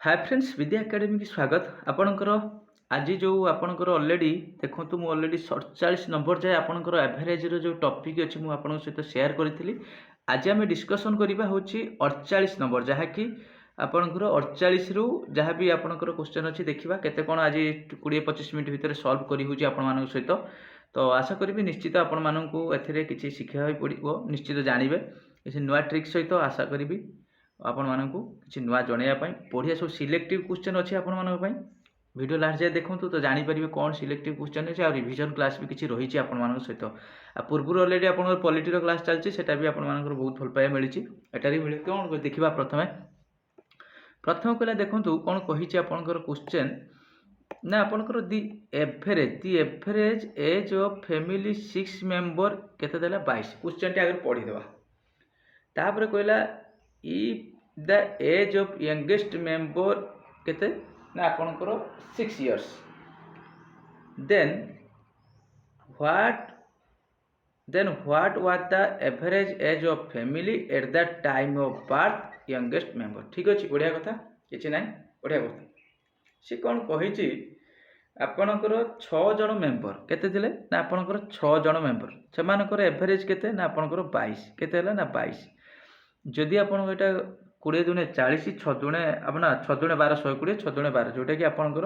Hi friends विद्या academy की स्वागत आपणकर आज जो आपणकर ऑलरेडी देखो मु ऑलरेडी 47 नंबर जाए आपणकर एवरेज रो जो टॉपिक अछि मु आपन सहित शेयर करिथिली। आज आम डिस्कशन करबा होची 48 नंबर जहा कि आपणकर 48 रु जहा भी आपणकर क्वेश्चन अछि देखिबा केते कोन आज 20-25 मिनिट भितर सॉल्व करी होची आपन मानक सहित। तो आशा करी निश्चित आपन मानकू एथिरे किछि शिक्षा होई पड़िबो, निश्चित जानिबे किछि नुवा ट्रिक सहित आशा करी आपण मानकू किछि नुवा जणैया पई बढ़िया सब सिलेक्टिव क्वेश्चन अछि आपण मानक पई वीडियो लास्ट जाय देखंतु तो जानि परिबे कोन सिलेक्टिव क्वेश्चन अछि आ रिवीजन क्लास भी किछि रहिछि आपण मानक सहित आ पूर्वरु ऑलरेडी आपण पॉलिटी रो क्लास चलछि सेटा भी आपण मानकर बहुत भल पाए मिलिछि एटारी मिले कोन देखिबा प्रथमे प्रथम कला देखंतु कोन कहिछि आपणकर क्वेश्चन ना आपणकर the average age of family 6 member केते देला 22 क्वेश्चन टी आगे पढी देबा तापर कहला if the age of youngest member केते ना आपनकर 6 years then what what was the average age of family at the time of birth youngest member। ठीक अछि बढ़िया कथा किछि नै बढ़िया कथा से कोन कहिछि आपनकर 6 जण मेंबर केते थिले ना आपनकर 6 जण मेंबर सेमानकर एवरेज केते ना आपनकर 22 केते हला ना 22 जदि आपन एटा 20 दुने 40 6 दुने अपना 6 दुने 12 120 6 दुने 12 जोटा कि आपनकर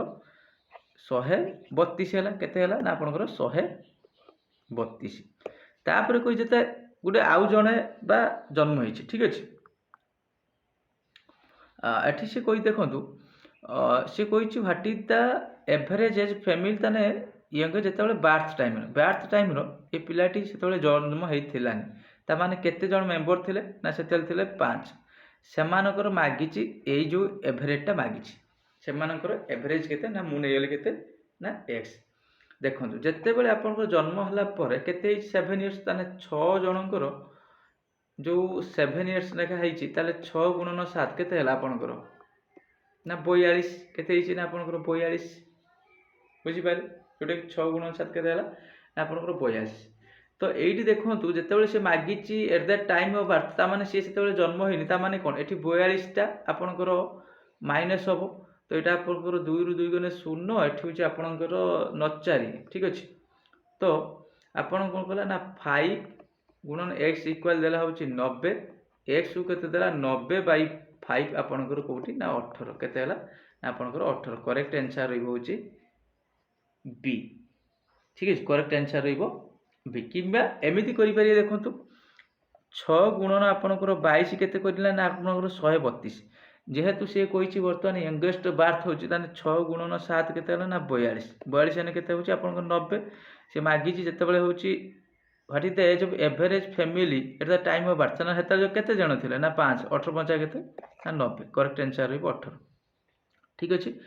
132 हला केते हला ना आपनकर 132 तापर कोइ जते गुटे आउ जणे बा जन्म होइछि। ठीक अछि एठी से कोइ देखंतु से कोइछि what is the average age family तने यंग जेतेबेले बार्थ टाइम रो ए पिलाटी सेतेबेले जन्म हेइथिलानी ता माने केते जण मेंबर थिले ना सेतेल थिले 5 सेमानकर मागिछि एई जो एवरेज टा मागिछि सेमानकर एवरेज केते ना मु नेयले केते ना x देखंतु जेतेबेले आपनकर जन्म हला परे केते 7 इयर्स ताने 6 जनकर जो 7 इयर्स लेखा हेइछि ताले 6 गुणन 7 केते हला आपनकर ना 42 केते हेइछि ना आपनकर 42 बुझि पारे जोटे 6 गुणन 7 केते हला ना आपनकर 42 तो एइटी देखंतु जेतेबेले से मागिछि at the time of birth ता माने से सेतेबेले जन्म होइनि ता माने कोन एठी 42 टा आपनकर माइनस हबो तो एटा आपनकर 2 रु 2 गने 0 एठी होछि आपनकर 94। ठीक अछि तो आपन कोन कला ना 5 गुणन x इक्वल देला होछि 90 x उ केते देला 90 बाय 5 आपनकर कोठी ना 18 केते हला ना आपनकर 18 करेक्ट आंसर रहिबो होछि बी। ठीक अछि करेक्ट आंसर रहिबो बी किबा एमिति करि पारि देखंतु 6 गुणन आपनकर 22 केते करिला ना आपनकर 132 जेहेतु से कहिछि वर्तमान यंगेस्ट बार्थ होछि ताने 6 गुणन 7 केते हला ना 42 42 ने केते होछि आपनकर 90 से मागिछि जेतेबेले होछि what is the age of average family at the time of birth ना हेता केते जण थिले ना 5 18 5 केते ना 90 करेक्ट आंसर रहिबो 18। ठीक अछि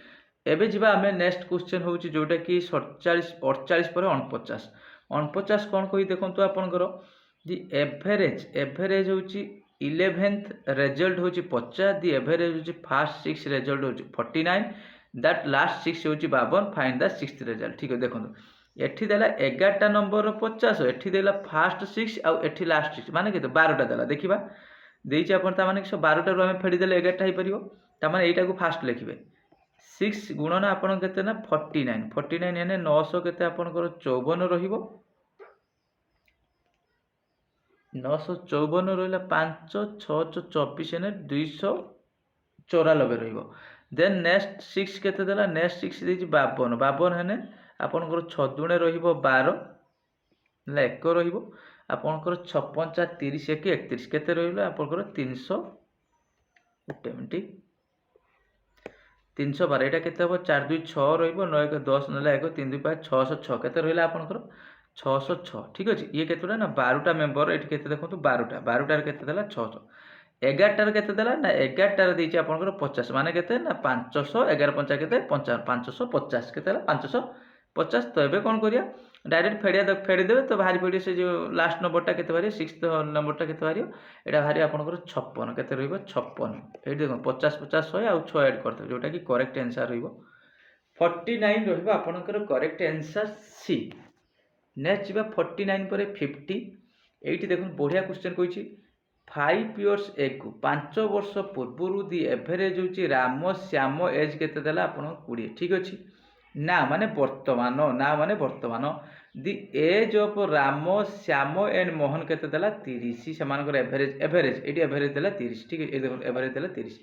एबे जिबा हमें नेक्स्ट क्वेश्चन होछि जोटा कि 47 48 पर 49 49 कोन कहि देखंतु आपनकर दी एवरेज होछि 11th रिजल्ट होछि 50 दी एवरेज होछि फर्स्ट 6 रिजल्ट होछि 49 दैट लास्ट 6 होछि 52 फाइंड द 6th रिजल्ट। ठीक है देखंतु एठी देला 11 टा नंबर 50 एठी देला फर्स्ट 6 आ एठी लास्ट 6 माने केते 12 टा देला देखिबा देइछि आपन ता माने 12 टा रु हमें फेडी देले 11 टा हे परिबो ता माने एटा को फास्ट लिखिबे 6 गुणन आपन केते ना 49 यानी 900 केते आपनकर 54 रहिबो 954 रहिला 5 6 24 यानी 294 रहिबो देन नेक्स्ट 6 केते देला नेक्स्ट 6 देछि 52 हेने आपनकर 6 दुणे रहिबो 12 ला 1 रहिबो आपनकर 56 30 1 31 केते रहिला आपनकर 300 मिनिट 312 एटा केते हो 4 2 6 रहिबो 9 1 10 नला 1 3 2 5 606 केते रहिला आपनकर 606। ठीक अछि ये केतेटा ना 12 टा मेंबर एठी केते देखंतु 12 टा रे केते देला 600 11 टा रे केते देला ना 11 टा रे देछि आपनकर 50 माने केते ना 500 11 5 केते 550 केते हला 550 तो एबे कोन करिया डायरेक्ट फेडी देबे तो भारी पड़ी से जो लास्ट नंबर टा केते भारी 6th नंबर टा केते भारी एटा भारी आपनकर 56 केते रहइबो 56 एठी देखो 50 50 100 आ 6 ऐड करते जोटा कि करेक्ट आंसर रहइबो 49 रहइबो आपनकर करेक्ट आंसर सी। नेक्स्ट जिबा 49 पर 50 एठी देखो बढ़िया क्वेश्चन कहिछि 5 years ago 5 ବର୍ଷ ପୂର୍ବରୁ ଦି ଏଭରେଜ ହେଉଛି ରାମ ଶ୍ୟାମ ଏଜ୍ କେତେ ଦେଲା ଆପଣଙ୍କୁ 20 ଠିକ୍ ଅଛି। ନା ମାନେ ବର୍ତ୍ତମାନ the age of Ram Shyam and Mohan କେତେ ଦେଲା 30 ସେମାନଙ୍କର ଏଭରେଜ ଏଇଠି ଏଭରେଜ ଦେଲା 30 ଠିକ୍ ଅଛି। ଦେଖନ୍ତୁ ଏଭରେଜ ଦେଲା 30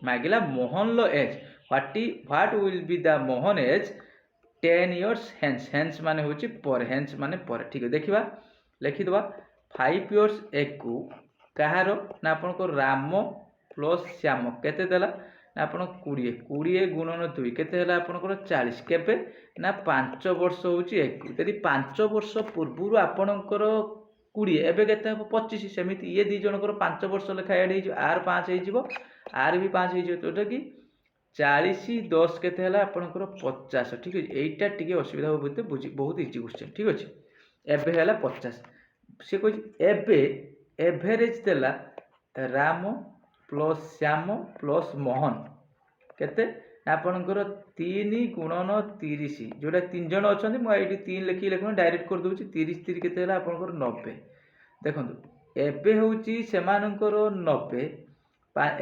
ମାଗିଲା ମୋହନର age what will be the Mohan age 10 years hence ମାନେ ହେଉଛି ପରେ ହେନ୍ସ ମାନେ ପରେ ଠିକ୍ ଅଛି। ଦେଖିବା ଲେଖିଦେବା 5 years ago କାହାର ନା ଆପଣଙ୍କର ରାମ ପ୍ଲସ୍ ଶ୍ୟାମ କେତେ ଦେଲା ନା ଆପଣ 20 ଗୁଣନ 2 କେତେ ହେଲା ଆପଣଙ୍କର 40 କେବେ ନା 5 ବର୍ଷ ହେଉଛି ଏକ ଯଦି 5 ବର୍ଷ ପୂର୍ବରୁ ଆପଣଙ୍କର 20 ଏବେ କେତେ ହେବ 25 ସେମିତି ଇଏ ଦୁଇ ଜଣଙ୍କର 5 ବର୍ଷ ଲେଖା ଆଡ଼ ହେଇଯିବ ଆର 5 ହେଇଯିବ ଆର ବି 5 ହେଇଯିବ ଯୋଉଟା କି 40 10 କେତେ ହେଲା ଆପଣଙ୍କର 50 ଠିକ୍ ଅଛି। এইটা ଟିକେ ଅସୁବିଧା ହେବ ବହୁତ ଇଜି କ୍ୱେଶ୍ଚନ୍ ଠିକ୍ ଅଛି। ଏବେ ହେଲା 50 ସେ କହୁଛି ଏବେ ଏଭରେଜ ଦେଲା ରାମ ପ୍ଲସ୍ ଶ୍ୟାମ ପ୍ଲସ୍ ମୋହନ କେତେ ଆପଣଙ୍କର 3 ଗୁଣନ 30 ଯେଉଁଟା 3 ଜଣ ଅଛନ୍ତି ମୁଁ ଏଇଠି 3 ଲେଖୁନ ଡାଇରେକ୍ଟ କରିଦେଉଛି 30 3 କେତେ ହେଲା ଆପଣଙ୍କର 90 ଦେଖନ୍ତୁ ଏବେ ହେଉଛି ସେମାନଙ୍କର 90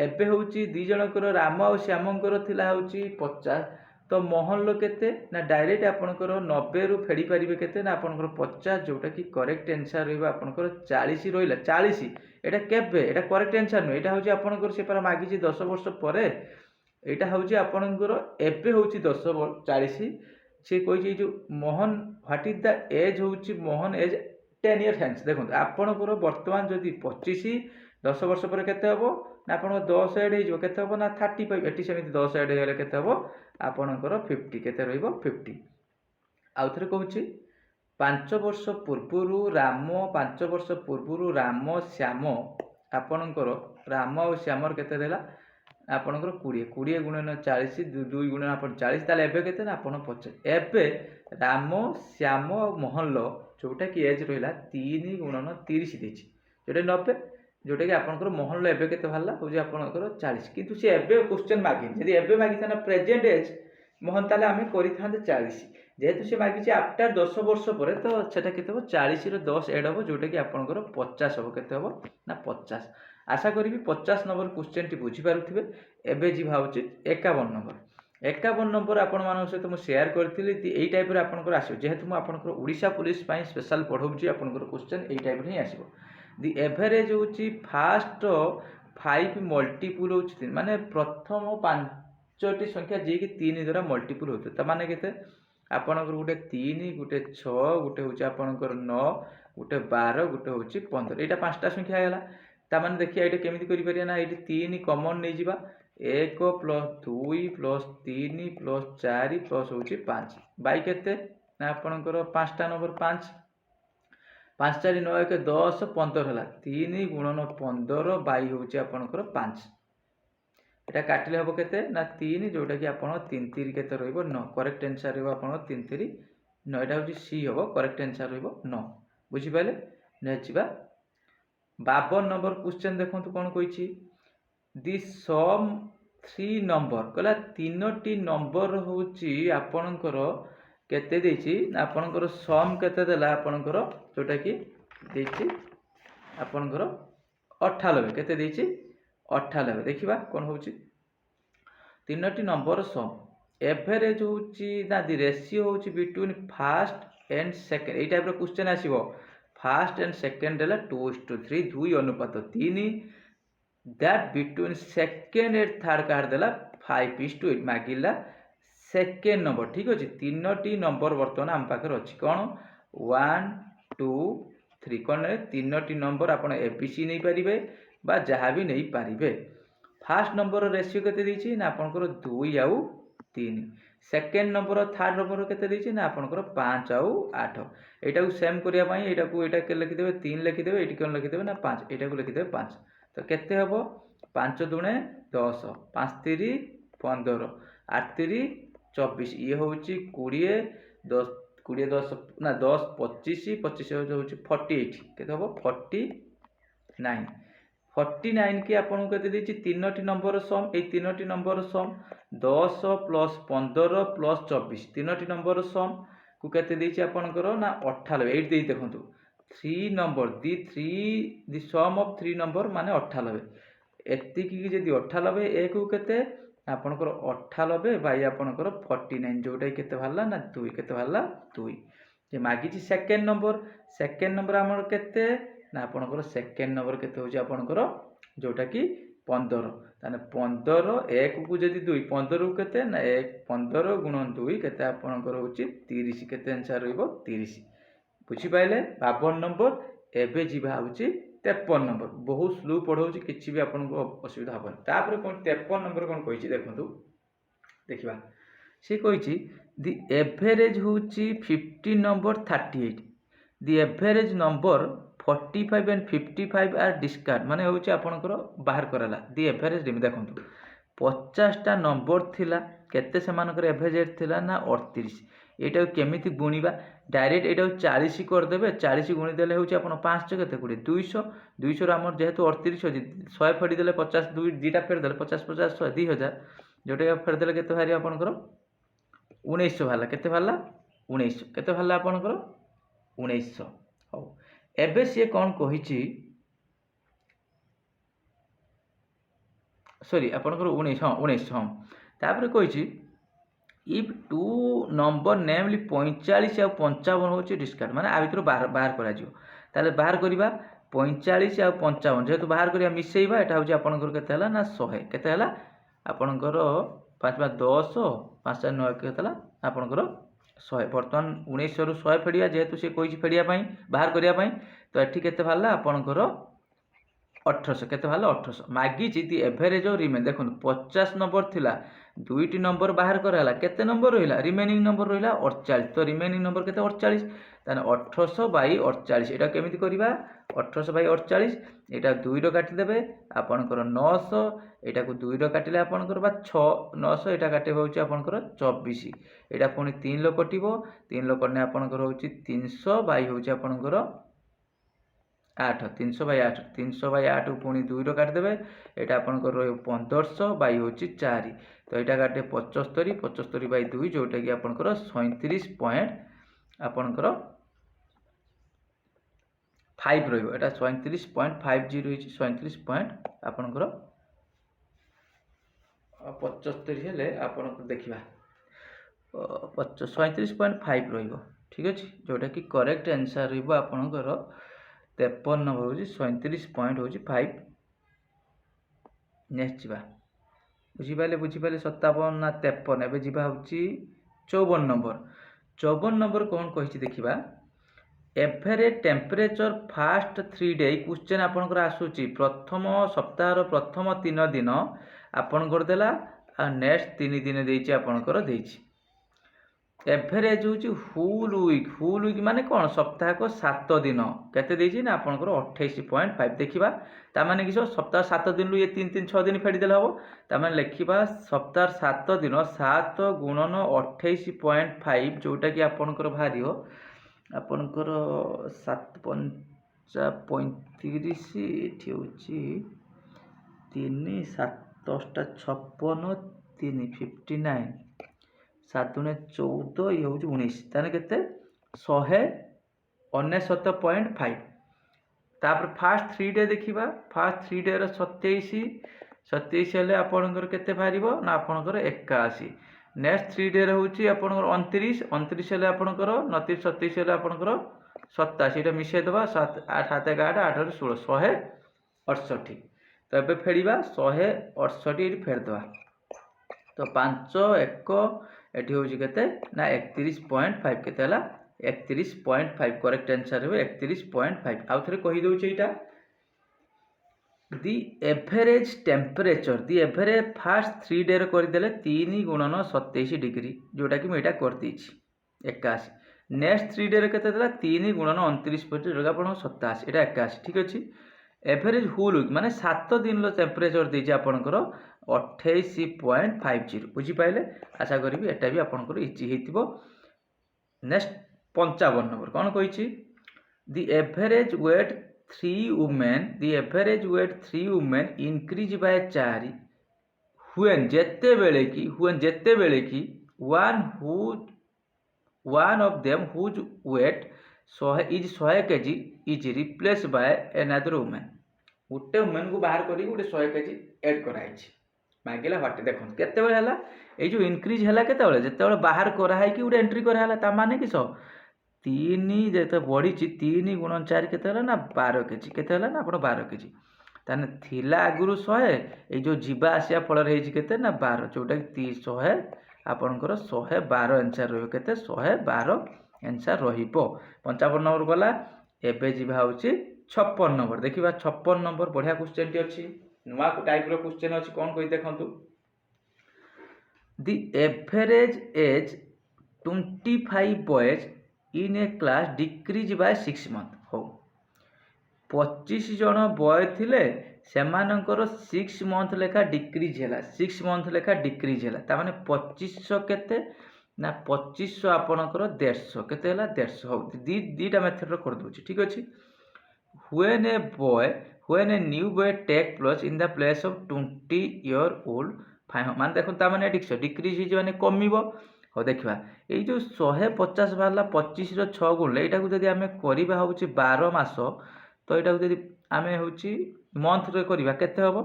ଏବେ ହେଉଛି ଦୁଇ ଜଣଙ୍କର ରାମ ଆଉ ଶ୍ୟାମଙ୍କର ଥିଲା ହେଉଛି 50 ତ ମୋହନର କେତେ ନା ଡାଇରେକ୍ଟ ଆପଣଙ୍କର 90ରୁ ଫେଡ଼ି ପାରିବେ କେତେ ନା ଆପଣଙ୍କର 50 ଯେଉଁଟା କି କରେକ୍ଟ ଆନ୍ସର ରହିବ ଆପଣଙ୍କର 40 ରହିଲା 40 এটা କେବେ এটা କରେକ୍ଟ ଆନ୍ସର ନୁହେଁ ଏଇଟା ହେଉଛି ଆପଣଙ୍କର ସେ ପରା ମାଗିଛି 10 ବର୍ଷ ପରେ এইটা ହେଉଛି ଆପଣଙ୍କର ଏବେ ହେଉଛି 40 ସେ କହିଛି ଯେଉଁ Mohan what is the age ହେଉଛି ମୋହନ ଏଜ୍ 10 years ହେନ୍ସ ଦେଖନ୍ତୁ ଆପଣଙ୍କର ବର୍ତ୍ତମାନ ଯଦି 25 10 ବର୍ଷ ପରେ କେତେ ହେବ ନା ଆପଣଙ୍କର 10 ଆଡ଼ ହେଇଯିବ କେତେ ହେବ ନା 35 ଏଠି ସେମିତି 10 ଆଡ଼ ହେଇଗଲେ କେତେ ହେବ ଆପଣଙ୍କର 50 କେତେ ରହିବ 50 ଆଉ ଥରେ କହୁଛି 5 ବର୍ଷ ପୂର୍ବରୁ ରାମ ଶ୍ୟାମ ଆପଣଙ୍କର ରାମ ଆଉ ଶ୍ୟାମର କେତେ ଦେଲା ଆପଣଙ୍କର 20 ଗୁଣନ 40 2 ଗୁଣନ ଆପଣ 40 ତାହେଲେ ଏବେ କେତେ ନା ଆପଣ 50 ଏବେ ରାମ ଶ୍ୟାମ ଆଉ ମୋହନର ଯେଉଁଟାକି ଏଜ୍ ରହିଲା 3 ଗୁଣନ 30 ଦେଇଛି ଯେଉଁଟା 90 ଯେଉଁଟାକି ଆପଣଙ୍କର ମୋହନର ଏବେ କେତେ ବାହାରିଲା ହେଉଛି ଆପଣଙ୍କର 40 କିନ୍ତୁ ସେ ଏବେ କ୍ୱେଶ୍ଚନ୍ ମାଗିନି ଯଦି ଏବେ ମାଗିଥାନ୍ତା ପ୍ରେଜେଣ୍ଟ ଏଜ୍ ମୋହନ ତାହେଲେ ଆମେ କରିଥାନ୍ତେ 40 ଯେହେତୁ ସେ ମାଗିଛି ଆଫ୍ଟର 10 ବର୍ଷ ପରେ ତ ସେଟା କେତେ ହେବ 40ର 10 ଏଡ୍ ହେବ ଯେଉଁଟାକି ଆପଣଙ୍କର 50 ହେବ କେତେ ହେବ ନା 50 ଆଶା କରିବି 50 ନମ୍ବର କ୍ୱେଶ୍ଚନ୍ଟି ବୁଝିପାରୁଥିବେ। ଏବେ ଯିବା ହେଉଛି 51 ନମ୍ବର 51 ନମ୍ବର ଆପଣମାନଙ୍କ ସହିତ ମୁଁ ସେୟାର କରିଥିଲି ଏଇ ଟାଇପ୍ରେ ଆପଣଙ୍କର ଆସିବ ଯେହେତୁ ମୁଁ ଆପଣଙ୍କର ଓଡ଼ିଶା ପୁଲିସ ପାଇଁ ସ୍ପେଶାଲ ପଢ଼ାଉଛି ଆପଣଙ୍କର କ୍ୱେଶ୍ଚନ୍ ଏଇ ଟାଇପ୍ରେ ହିଁ ଆସିବ ଦି ଏଭରେଜ ହେଉଛି ଫାଷ୍ଟ 5 ମଲ୍ଟିପୁଲ୍ ହେଉଛି ମାନେ ପ୍ରଥମ 5ଟି ସଂଖ୍ୟା ଯିଏକି 3 ଦ୍ୱାରା ମଲ୍ଟିପୁଲ୍ ହେଉଥିବ ତା ମାନେ କେତେ ଆପଣଙ୍କର ଗୋଟେ 3 ଗୋଟେ 6 ଗୋଟେ ହେଉଛି ଆପଣଙ୍କର 9 ଗୋଟେ 12 ଗୋଟେ ହେଉଛି 15 ଏଇଟା 5ଟା ସଂଖ୍ୟା ହେଇଗଲା ତାମାନେ ଦେଖିବା ଏଇଟା କେମିତି କରିପାରିବା ନା ଏଇଠି 3 କମନ୍ ନେଇଯିବା 1 ପ୍ଲସ୍ 2 ପ୍ଲସ୍ 3 ପ୍ଲସ୍ 4 ପ୍ଲସ୍ ହେଉଛି 5 ବାଇ କେତେ ନା ଆପଣଙ୍କର 5ଟା ନମ୍ବର 5 5 4 9 1 10 15 ହେଲା 3 ଗୁଣନ 15 ବାଇ ହେଉଛି ଆପଣଙ୍କର 5 এটা କାଟିଲେ ହେବ କେତେ ନା 3 ଯେଉଁଟାକି ଆପଣ 3 3 କେତେ ରହିବ 9 କରେକ୍ଟ ଆନ୍ସର ରହିବ ଆପଣଙ୍କର 3 3 9 ଏଇଟା ହେଉଛି ସି ହେବ କରେକ୍ଟ ଆନ୍ସର ରହିବ 9 ବୁଝିପାରିଲେ ନେକ୍ସଟ ଯିବା 52 ନମ୍ବର କ୍ୱେଶ୍ଚନ୍ ଦେଖନ୍ତୁ କ'ଣ କହିଛି ଦି ସମ୍ 3 ନମ୍ବର କହିଲା 3ଟି ନମ୍ବର ହେଉଛି ଆପଣଙ୍କର କେତେ ଦେଇଛି ନା ଆପଣଙ୍କର ସମ୍ କେତେ ଦେଲା ଆପଣଙ୍କର ଯେଉଁଟାକି ଦେଇଛି ଆପଣଙ୍କର 98 କେତେ ଦେଇଛି 98 ଦେଖିବା କ'ଣ ହେଉଛି 3ଟି ନମ୍ବର ସମ୍ ଏଭରେଜ ହେଉଛି ନା ଦି ରେସିଓ ହେଉଛି ବିଟୱିନ୍ ଫାଷ୍ଟ ଆଣ୍ଡ ସେକେଣ୍ଡ ଏଇ ଟାଇପ୍ର କ୍ୱେଶ୍ଚନ୍ ଆସିବ ଫାଷ୍ଟ ଆଣ୍ଡ ସେକେଣ୍ଡ ହେଲା 2:3 2 ଅନୁପାତ 3 that between second and third କାହାର ଦେଲା 5:8 ମାଗିଲା ସେକେଣ୍ଡ ନମ୍ବର ଠିକ୍ ଅଛି 3ଟି ନମ୍ବର ବର୍ତ୍ତମାନ ଆମ ପାଖରେ ଅଛି କ'ଣ 1 2 3 କ'ଣ 3ଟି ନମ୍ବର ଆପଣ ABC ନେଇପାରିବେ ବା ଯାହା ବି ନେଇପାରିବେ ফার্স্ট নম্বর রেসিও কেতে দিয়েছি না আপনার 2 আউ 3 সেকেন্ড নম্বর থার্ড নম্বর কেতে দিয়েছি না আপনার 5 আউ 8 এইটা সেম করা এইটাকে লিখিদেবে 3 লিখিদেবে এইটি কেন লিখিদেবে না 5 এইটাকে লিখিদেবে 5 তো কেতে হব 5 দুণে 10 5 3 15 8 3 24 ইয়ে হচ্ছে 20 10 20 10 না 10 25 25 হচ্ছে 48 কেতে হব 49 49 की आपको केते देछि 3टी नंबर सम ए 3टी नंबर सम 10 प्लस 15 प्लस 24 3टी नंबर सम को केते देछि आपनकर ना 98 एट देई देखंतु three number the sum of three number माने 98 एतिकी जदि 98 एक केते आपनकर 98 बाई आपनकर 49 जोटा केते बाहरला ना 2 केते बाहरला 2 जे मागिची सेकेंड नंबर हमर केते ना आपनकर सेकेंड नंबर केते होची आपनकर जोटा कि 15 ताने 15 एक को जदि 2 15 को केते ना 1 15 गुणन 2 केते आपनकर होची 30 केते आंसर रहइबो 30 बुझी पाइले 52 नंबर एबे जीवा होची 53 नंबर बहुत स्लो पढ़ाऊँ किसी भी आपको असुविधा हेनी तापर कौन 53 नंबर कौन कही देखो देखा सी कही दि एभरेज हूँ 50 number 38 the average number 45 and 55 are discard माने हूँ आपंकर बाहर कराला दि एभरेज देखो 50टा नंबर थिला केते सेमानकर एभरेज थिला ना 38 यहाँ केमी गुणवा डायरेक्ट यहाँ 40 करदे 40 गुणीदे हूँ आप 5 के 200 200 आम जेहेतु 38 अच्छी 100 फेड़ीदे 50 दुईटा फेड़दे 50 50 100 2000 जोटा फेड़दे के बाहर आपंकर 1900 बाहर के बाहर 1900 के बाहर आपंकर 1900 हाँ एबे सी कौन कही सॉरी आपंकर 19 हाँ 1900 हाँ तापर कही इफ टू नंबर नेमली 45 आ 55 हूँ डिस्कार्ड माने आ भर बाहर कर बाहर करवा 45 आ 55 जेहेतु बाहर करवा मिसेवा यहाँ हूँ आपंकर के ना 100 के आपंकर 5 5 10 5 4 9 के आपंकर 100 बर्तमान 1900 रु 100 फेड़िया जेहेतु सी कही फेड़िया बाहर करने तो ये के बाहर आपंकर 1800 के बाहर 1800 मागी दी एभरेज रिमेन देखो 50 नंबर थिला दुईटी नंबर बाहर कराला केते नंबर रहा रिमेनिंग नंबर रहा 48 तो रिमेनिंग नंबर केते 48 ताने 1800 बाई 48 एटा केमिति करबा 1800 बाई 48 एटा 2 रो काटि देबे आपनकर 900 एटा को 2 रो काटिले आपनकर बा 6 900 एटा काटे होउची आपनकर 24 एटा पुनी 3 लो कटिबो 3 लो करने आपनकर होउची 300 बाई होउची आपनकर 8 300 बाई 8 300 बाई 8 पुणी 2 रो काटिदेवे यहाँ आपंकर रही 1500 बाई हूँ 4 तो यहाँ काटे 75 75 बाई 2 जोटा कि आपंकर 37 पॉइंट आपंकर 5 रही है 37.50 रही 37 पॉइंट आपंकर 75 हेले आपन देखा 37.5 रही ठीक अच्छे जोटा कि करेक्ट आंसर रही आपंकर 53 नंबर हूँ 37.5 नेक्स्ट जा बुझीपारे 57 ना 53 एवं जी हूँ 54 नंबर कौन कही देखा average temperature fast 3 day question आपंकर आसूची प्रथम सप्ताह प्रथम 3 दिन आपंकर देला नेक्स्ट 3 दिन देती आपंकर देती एवरेज हूँ हुल वीक माने कौन सप्ताह को 7 दिन केते ना आपंकर 28.5 देखा ताने कि सप्ताह 7 दिन ये 3 3 6 दिन फेड़ीदे हम ताने लिखा सप्ताह 7 दिन 7 गुणन 28.5 जोटा कि आपंकर बाहर आपंकर 7 5 35 ये हूँ 3 7 10 56 3 59 7 दुने 14 ये हूँ 19 ताने केते 199.5 तापर फास्ट 3 डे देखा फास्ट 3 डे 27 हेल्ले आपंकर केते बाहर ना आपंकर 81 नेक्स्ट 3 डे हूँ आपंकर 29 हेल्ले आपंकर 29 27 हेल्ले आपंकर 87 ये मिसेदेवा 7 8 1 8 8 16 168 तो ये फेड़ा 168 ये फेरदेवा तो 5 1 एटी हूँ के ना 31.5 के 31.5 करेक्ट आंसर है 31.5 आउ थे कहीदे यहाँ दि एवरेज टेम्परेचर दि एवरेज फास्ट 3 डे करदे 3 गुणन 27 डिग्री जोटा कि मुझे करदे 81 नेक्स्ट 3 डे के 3 गुणन 29 जोटा आप 87 यहाँ 81 ठीक अच्छे एवरेज हुल वीक माने 7 दिन टेम्परेचर देती आपंकर 28.50 बुझीपारे आशा करी एटा भी आपंकर इजी हो नेक्स्ट 55 नंबर कौन कही the average weight 3 women increase by 4 when जेते बेले कि one of them whose weight 100 kg is replaced by another women गोटे वुमेन को बाहर करी गोटे 100 kg एड कराई मागिला व्हाट देखो केतेबेले हला ए जो इंक्रीज हला केतेबेले जेतेबेले बाहर कराई कि गोटे एंट्री करा हला ता माने कि 3 जेते बढ़ी 3 गुणन 4 केते हला ना 12 kg केते हला ना आपण 12 kg ताने थिला आगुरु 100 ए जो जीवा आसिया फल रही छि केते ना 12 जोटा कि 100 आपनकर 112 आंसर रहिबो केते 112 आंसर रहिबो 55 नंबर गला एबे जीवा होछि 56 नंबर देखिबा 56 नंबर बढ़िया क्वेश्चन टी अछि नुवा टाइप रो क्वेश्चन अछि कोन कहि देखंतु the average as 25 boys in A class decrease by 6 month हो 25 जन बॉय थिले सेमानकर 6 मंथ लेखा डिक्रीज हैला 6 मंथ लेखा डिक्रीज हैला ता माने 2500 केते ना 2500 आपनकर 150 केते हैला 150 हो दीटा मेथड रो कर दोछि ठीक अछि when a new boy take place in the place of 20-year-old मान देखो ता माने डिक्रीज हिज माने कमिबो हो देखिबा एई जो 150 वाला 25 रो 6 गुण एटा को जदी हमें करिबा होछि 12 मास तो एटा को जदी हमें होछि मंथ रे करिबा केते होबो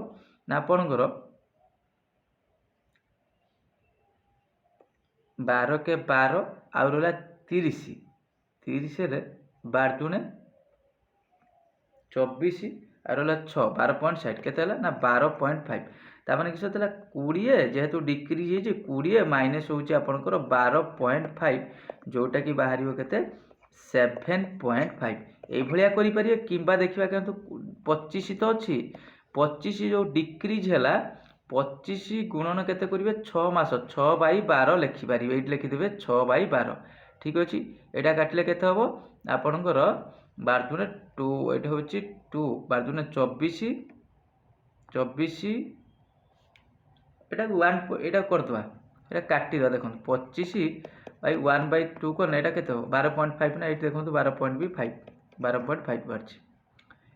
ना आपनकर 12 के 12 आ रहला 30 रे 12 दुने 24 आ रहला 6 12.60 केते हला ना 12.5 ता माने किस हला 20 जेहेतु डिक्रीज हे जे 20 माइनस होची आपनकर 12.5 जोटा कि बाहरियो केते 7.5 एई भलिया करि परिए किबा देखिबा किंतु 25 तो अछि 25 जो डिक्रीज हला 25 गुणन केते करिवे 6 मास 6 बाई 12 लिखि परिवे एट लिखि देबे 6 बाई 12 ठीक अछि एटा काटले केते हबो आपनकर 12 दुने 2 एटा होची 2 12 दुने 24 एटा 1 एटा कर दवा एटा काटी दवा देखो 25 बाई 1 बाई 2 करना एटा केते 12.5 ना एटा देखो 12.5 बारछि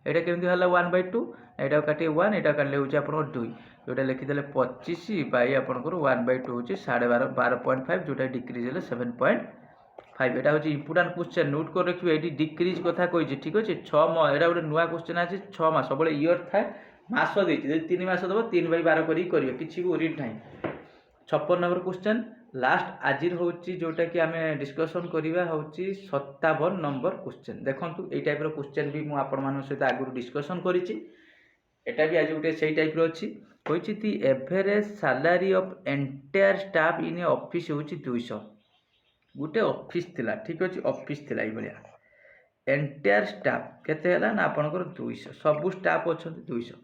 एटा केमति हला 1 बाई 2 एटा काटी 1 एटा काटले होची आपन 2 जोटा लिखि देले 25 बाई आपन को 1 बाई 2 होची 12.5 जोटा डिक्रीज हेले 7.5 एटा होची इंपोर्टेंट क्वेश्चन नोट कर रखिबे एटी डिक्रीज कथा कहिछि ठीक अछि 6 मास एटा गोटे नुवा क्वेश्चन अछि 6 मास सबले ईयर थाए मास देछि जे 3 मास दबो 3 बाई 12 करी करियो किछि भी ओरिड नाही 56 नंबर क्वेश्चन लास्ट आजिर होची जोटा कि हमें डिस्कशन करिवा होची 57 नंबर क्वेश्चन देखंतु एई टाइप रो क्वेश्चन भी मु आपन मानन सहित आगुर डिस्कशन करिछि एटा भी आज गोटे सेही टाइप रो अछि होची the average salary of entire staff in A office होची 200 गोटे ऑफिस थिला ठीक अछि ऑफिस थिला ई बलिया एंटायर स्टाफ केते हला ना आपनकर 200 सब स्टाफ अछन 200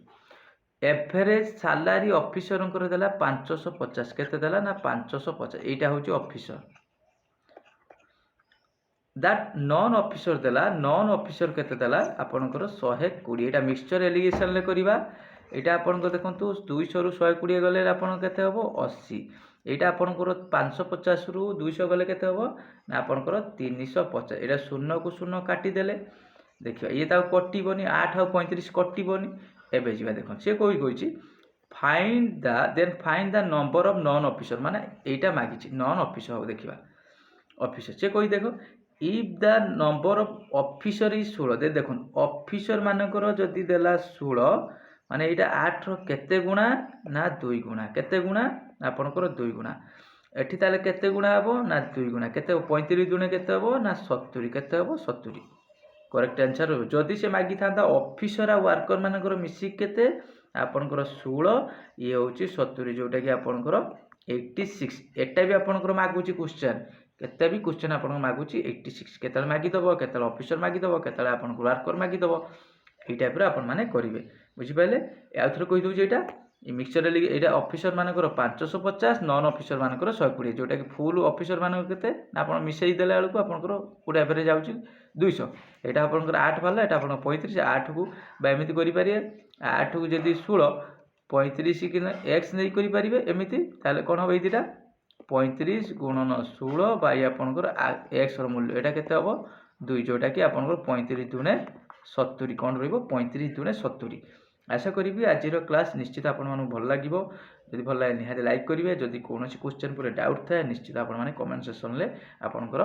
एवरेज सैलरी ऑफिसर कर देला 550 केते देला ना 550 एटा होची ऑफिसर दैट नॉन ऑफिसर देला नॉन ऑफिसर केते देला आपनकर 120 एटा मिक्सचर एलिगेशन ले करिबा एटा आपनकर देखंतु 200 रु 120 गले आपन केते होबो 80 एटा आपनकर 550 रु 200 गले केते होबो ना आपनकर 350 एटा शून्य को शून्य काटी देले देखियो ये ता कटिबोनी 8 और 35 कटिबोनी एबे जिबा देखो से कोइ कहिछि find the number of non officer माने एटा मागिछि नॉन ऑफिसर हो देखिबा ऑफिसर से कोइ देखो if the number of officer is 16 दे देखो ऑफिसर मानकर जदी देला 16 माने एटा 8 रो केते गुणा ना 2 गुणा केते गुणा आपनकर 2 गुणा एठी ताले केते गुणा हबो ना 2 गुणा केते 35 दुने केते हबो ना 70 केते हबो 70 करेक्ट आंसर हो जदी से मागी थांदा ऑफिसर आ वर्कर मानकर मिसी केते आपनकर 16 ये होची 70 जोटा कि आपनकर 86 एटा भी आपनकर मागुची क्वेश्चन केते भी क्वेश्चन आपन मागुची 86 केतल मागी दबो केतल ऑफिसर मागी दबो केतल आपनकर वर्कर मागी दबो ए टाइप रो आपन माने करिवे बुझि पाइले आउथरे कहि दउ जे एटा ई मिक्सचर ले एटा ऑफिसर मानकर 550 नॉन ऑफिसर मानकर 120 जोटा कि फुल ऑफिसर मानकर केते आपन मिसेई देला बेलको आपनकर पूरा एवरेज आउची 200 एटा आपनकर 8 वाला एटा आपन 35 8 को बा एमिति करि पारिए 8 को जदी 16 35 कि x नै करि पारिबे एमिति ताले कोन होबे दिटा 35 गुणन 16 बाय आपनकर x रो मूल्य एटा केते हबो 2 जोटा कि आपनकर 35 दुने 70 कोन रहइबो 35 दुने 70 आशा करी आज क्लास निश्चित आपण मानू भल लागिवो जदि भल लागे निहाती लाइक करिवे जदि कोनोसी क्वेश्चन पर डाउट थाए निश्चित आपण माने कमेंट सेक्शन ले आपनकर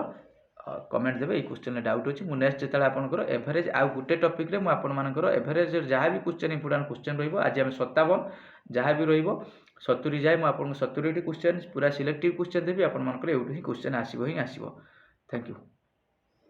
कमेंट देबे ए क्वेश्चन डाउट अछि मु नेक्स्ट जेतले आपनकर एवरेज आ गुटे टॉपिक रे मु आपन मानकर एवरेज जहाँ भी क्वेश्चन इंपोर्टेंट क्वेश्चन रहइबो आज हम 57 जहाँ भी रहइबो 70 जाय मु आपन 70 टी क्वेश्चन पूरा सिलेक्टिव क्वेश्चन देबी आपन मानकर एउठी क्वेश्चन आसीबो ही आसीबो। Thank you.